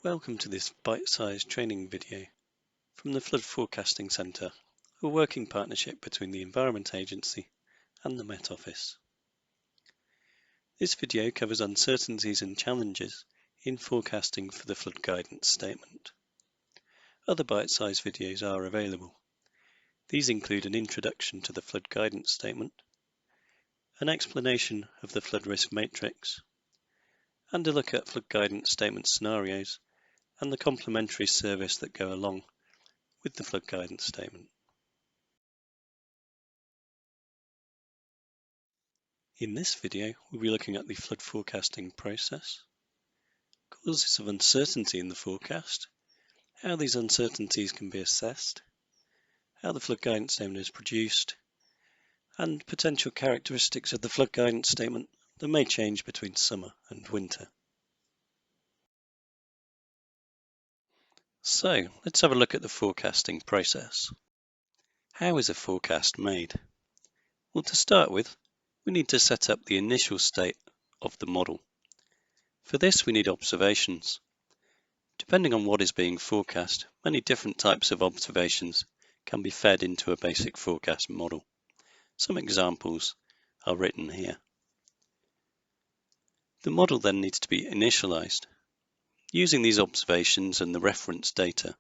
Welcome to this bite-sized training video from the Flood Forecasting Centre, a working partnership between the Environment Agency and the Met Office. This video covers uncertainties and challenges in forecasting for the flood guidance statement. Other bite-sized videos are available. These include an introduction to the flood guidance statement, an explanation of the flood risk matrix, and a look at flood guidance statement scenarios and the complementary service that go along with the flood guidance statement. In this video, we'll be looking at the flood forecasting process, causes of uncertainty in the forecast, how these uncertainties can be assessed, how the flood guidance statement is produced, and potential characteristics of the flood guidance statement that may change between summer and winter. So, let's have a look at the forecasting process. How is a forecast made? Well, to start with, we need to set up the initial state of the model. For this, we need observations. Depending on what is being forecast, many different types of observations can be fed into a basic forecast model. Some examples are written here. The model then needs to be initialized, using these observations and the reference data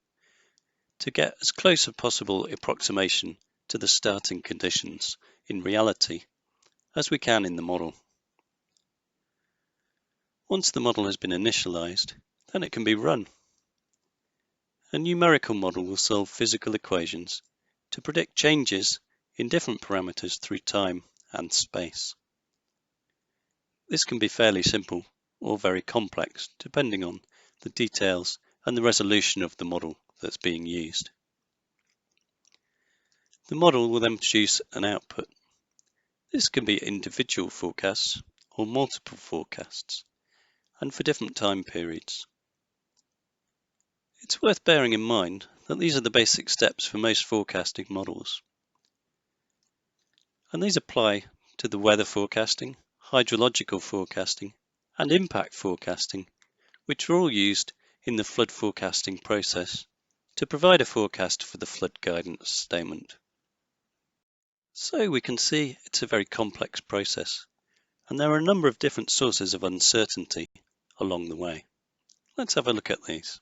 to get as close as possible approximation to the starting conditions in reality as we can in the model. Once the model has been initialized, then it can be run. A numerical model will solve physical equations to predict changes in different parameters through time and space. This can be fairly simple or very complex, depending on the details and the resolution of the model that's being used. The model will then produce an output. This can be individual forecasts or multiple forecasts, and for different time periods. It's worth bearing in mind that these are the basic steps for most forecasting models. And these apply to the weather forecasting, hydrological forecasting, and impact forecasting, which are all used in the flood forecasting process to provide a forecast for the flood guidance statement. So we can see it's a very complex process, and there are a number of different sources of uncertainty along the way. Let's have a look at these.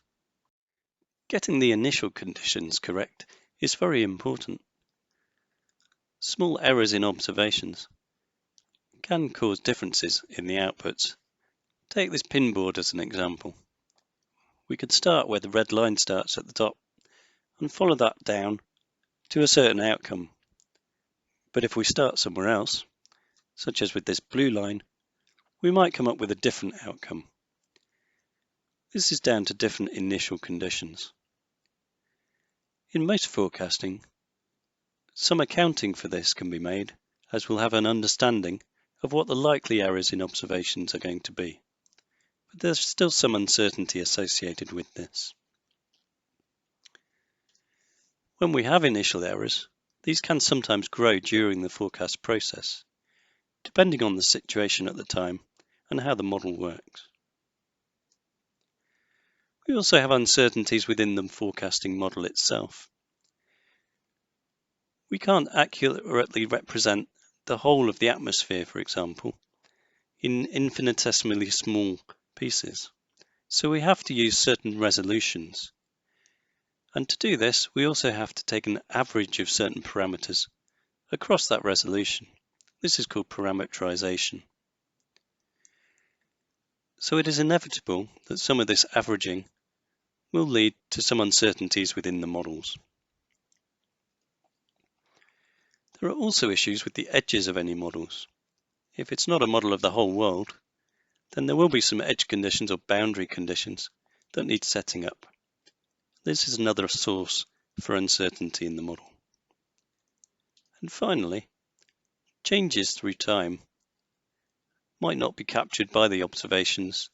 Getting the initial conditions correct is very important. Small errors in observations can cause differences in the outputs. Take this pinboard as an example. We could start where the red line starts at the top and follow that down to a certain outcome. But if we start somewhere else, such as with this blue line, we might come up with a different outcome. This is down to different initial conditions. In most forecasting, some accounting for this can be made, as we'll have an understanding of what the likely errors in observations are going to be. But there's still some uncertainty associated with this. When we have initial errors, these can sometimes grow during the forecast process, depending on the situation at the time and how the model works. We also have uncertainties within the forecasting model itself. We can't accurately represent the whole of the atmosphere, for example, in infinitesimally small pieces, so we have to use certain resolutions. And to do this, we also have to take an average of certain parameters across that resolution. This is called parameterization. So it is inevitable that some of this averaging will lead to some uncertainties within the models. There are also issues with the edges of any models. If it's not a model of the whole world, then there will be some edge conditions or boundary conditions that need setting up. This is another source for uncertainty in the model. And finally, changes through time might not be captured by the observations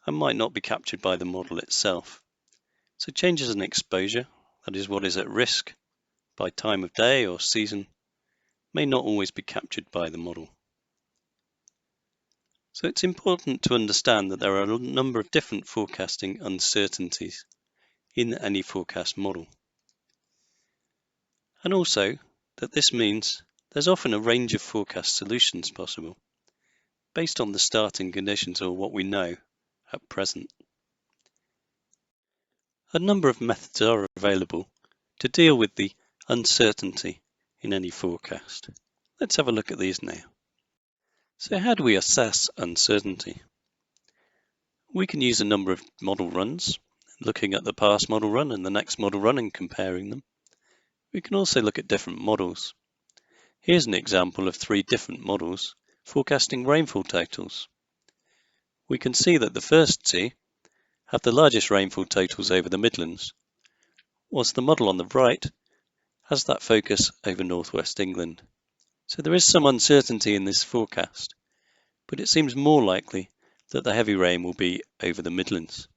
and might not be captured by the model itself. So changes in exposure, that is what is at risk by time of day or season, may not always be captured by the model. So it's important to understand that there are a number of different forecasting uncertainties in any forecast model. And also that this means there's often a range of forecast solutions possible based on the starting conditions or what we know at present. A number of methods are available to deal with the uncertainty in any forecast. Let's have a look at these now. So how do we assess uncertainty? We can use a number of model runs, looking at the past model run and the next model run and comparing them. We can also look at different models. Here's an example of 3 different models forecasting rainfall totals. We can see that the first 2 have the largest rainfall totals over the Midlands, whilst the model on the right has that focus over northwest England. So there is some uncertainty in this forecast, but it seems more likely that the heavy rain will be over the Midlands.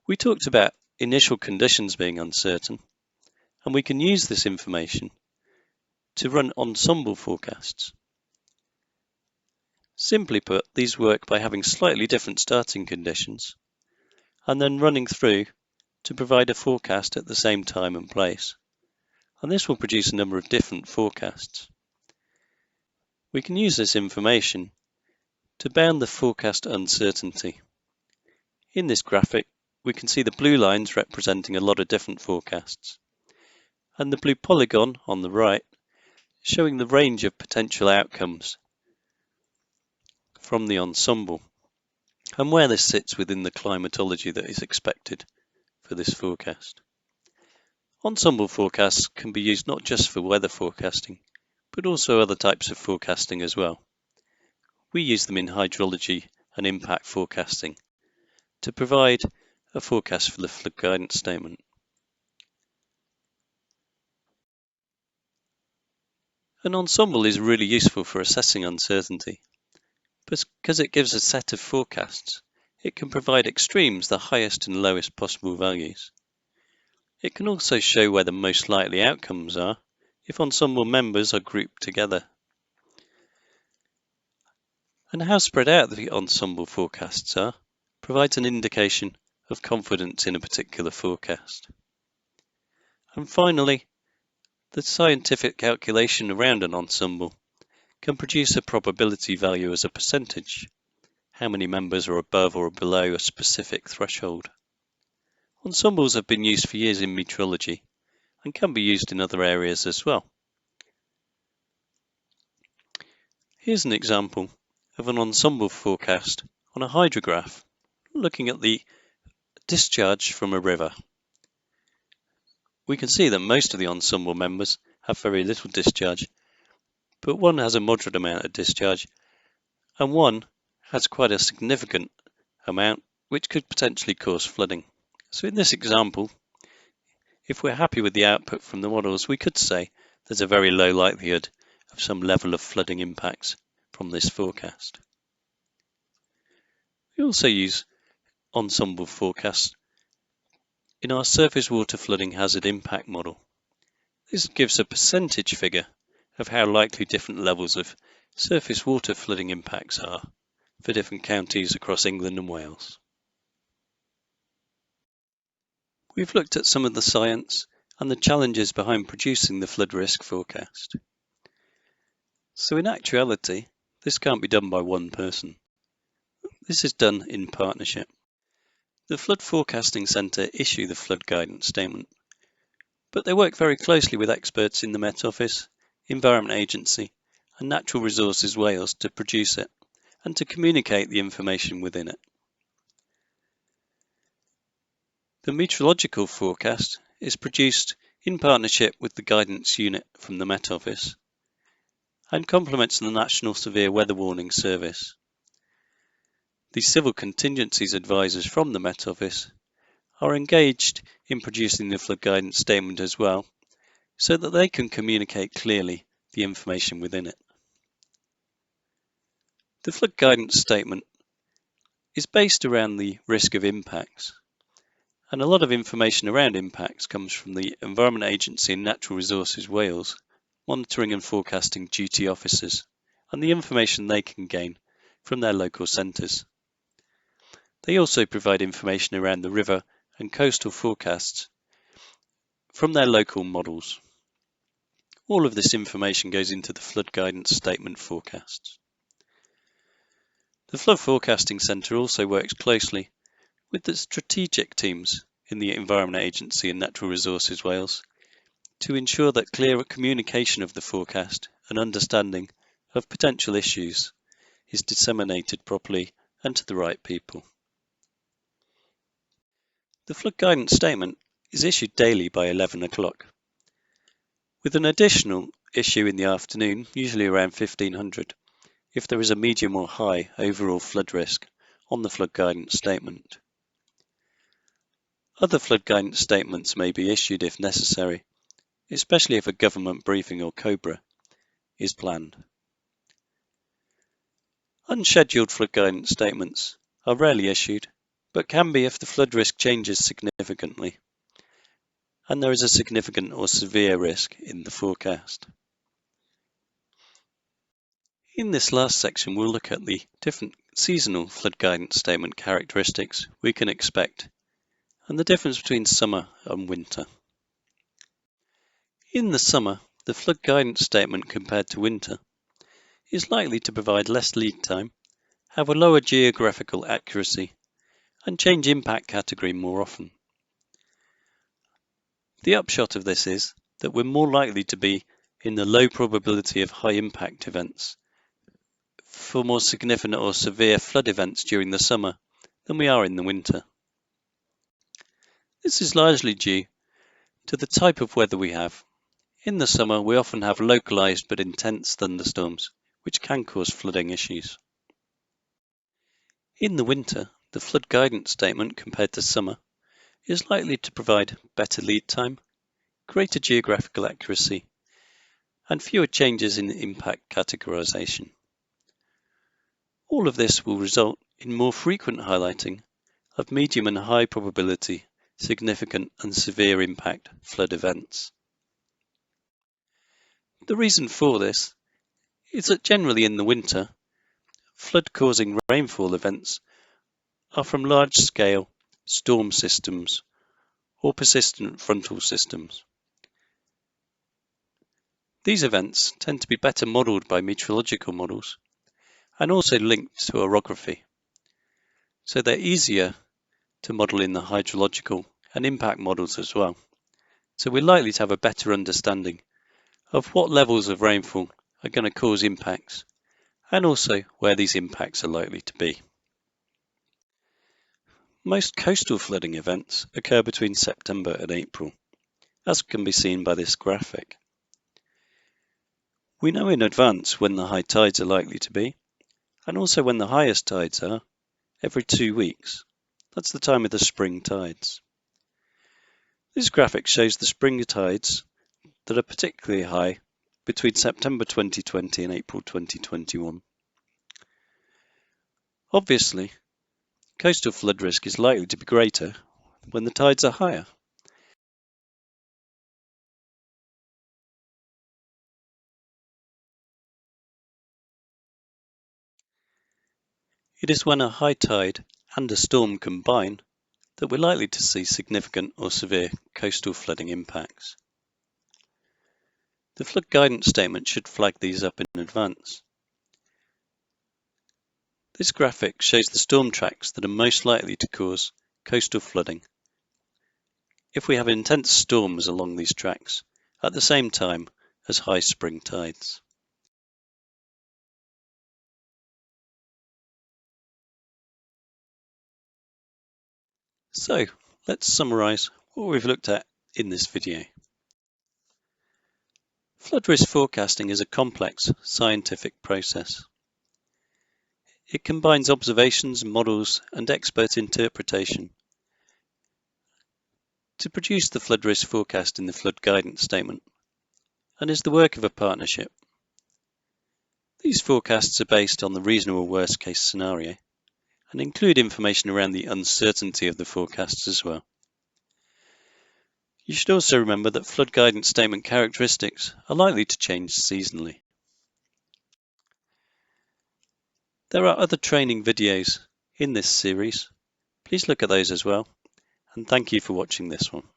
We talked about initial conditions being uncertain, and we can use this information to run ensemble forecasts. Simply put, these work by having slightly different starting conditions and then running through to provide a forecast at the same time and place. And this will produce a number of different forecasts. We can use this information to bound the forecast uncertainty. In this graphic, we can see the blue lines representing a lot of different forecasts, and the blue polygon on the right showing the range of potential outcomes from the ensemble, and where this sits within the climatology that is expected for this forecast. Ensemble forecasts can be used not just for weather forecasting, but also other types of forecasting as well. We use them in hydrology and impact forecasting to provide a forecast for the flood guidance statement. An ensemble is really useful for assessing uncertainty, because it gives a set of forecasts. It can provide extremes, the highest and lowest possible values. It can also show where the most likely outcomes are if ensemble members are grouped together. And how spread out the ensemble forecasts are provides an indication of confidence in a particular forecast. And finally, the scientific calculation around an ensemble can produce a probability value as a percentage, how many members are above or below a specific threshold. Ensembles have been used for years in meteorology and can be used in other areas as well. Here's an example of an ensemble forecast on a hydrograph, looking at the discharge from a river. We can see that most of the ensemble members have very little discharge, but one has a moderate amount of discharge, and one has quite a significant amount, which could potentially cause flooding. So in this example, if we're happy with the output from the models, we could say there's a very low likelihood of some level of flooding impacts from this forecast. We also use ensemble forecasts in our surface water flooding hazard impact model. This gives a percentage figure of how likely different levels of surface water flooding impacts are for different counties across England and Wales. We've looked at some of the science and the challenges behind producing the flood risk forecast. So in actuality, this can't be done by one person. This is done in partnership. The Flood Forecasting Centre issue the flood guidance statement, but they work very closely with experts in the Met Office, Environment Agency and Natural Resources Wales to produce it and to communicate the information within it. The meteorological forecast is produced in partnership with the guidance unit from the Met Office and complements the National Severe Weather Warning Service. The civil contingencies advisors from the Met Office are engaged in producing the flood guidance statement as well, so that they can communicate clearly the information within it. The flood guidance statement is based around the risk of impacts, and a lot of information around impacts comes from the Environment Agency and Natural Resources Wales monitoring and forecasting duty officers and the information they can gain from their local centres. They also provide information around the river and coastal forecasts from their local models. All of this information goes into the Flood Guidance Statement forecasts. The Flood Forecasting Centre also works closely with the strategic teams in the Environment Agency and Natural Resources Wales to ensure that clear communication of the forecast and understanding of potential issues is disseminated properly and to the right people. The Flood Guidance Statement is issued daily by 11 o'clock, with an additional issue in the afternoon, usually around 1500, if there is a medium or high overall flood risk on the Flood Guidance Statement. Other Flood Guidance Statements may be issued if necessary, especially if a government briefing or COBRA is planned. Unscheduled Flood Guidance Statements are rarely issued, but can be if the flood risk changes significantly and there is a significant or severe risk in the forecast. In this last section, we'll look at the different seasonal flood guidance statement characteristics we can expect and the difference between summer and winter. In the summer, the flood guidance statement compared to winter is likely to provide less lead time, have a lower geographical accuracy, and change impact category more often. The upshot of this is that we're more likely to be in the low probability of high impact events for more significant or severe flood events during the summer than we are in the winter. This is largely due to the type of weather we have. In the summer, we often have localized but intense thunderstorms, which can cause flooding issues. In the winter, the flood guidance statement compared to summer is likely to provide better lead time, greater geographical accuracy, and fewer changes in impact categorization. All of this will result in more frequent highlighting of medium and high probability, significant and severe impact flood events. The reason for this is that generally in the winter, flood-causing rainfall events are from large-scale storm systems or persistent frontal systems. These events tend to be better modelled by meteorological models and also linked to orography, so they're easier to model in the hydrological and impact models as well. So we're likely to have a better understanding of what levels of rainfall are going to cause impacts and also where these impacts are likely to be. Most coastal flooding events occur between September and April, as can be seen by this graphic. We know in advance when the high tides are likely to be, and also when the highest tides are, every 2 weeks. That's the time of the spring tides. This graphic shows the spring tides that are particularly high between September 2020 and April 2021. Obviously, coastal flood risk is likely to be greater when the tides are higher. It is when a high tide and a storm combine that we're likely to see significant or severe coastal flooding impacts. The flood guidance statement should flag these up in advance. This graphic shows the storm tracks that are most likely to cause coastal flooding if we have intense storms along these tracks at the same time as high spring tides. So, let's summarise what we've looked at in this video. Flood risk forecasting is a complex scientific process. It combines observations, models, and expert interpretation to produce the flood risk forecast in the flood guidance statement, and is the work of a partnership. These forecasts are based on the reasonable worst case scenario and include information around the uncertainty of the forecasts as well. You should also remember that flood guidance statement characteristics are likely to change seasonally. There are other training videos in this series. Please look at those as well, and thank you for watching this one.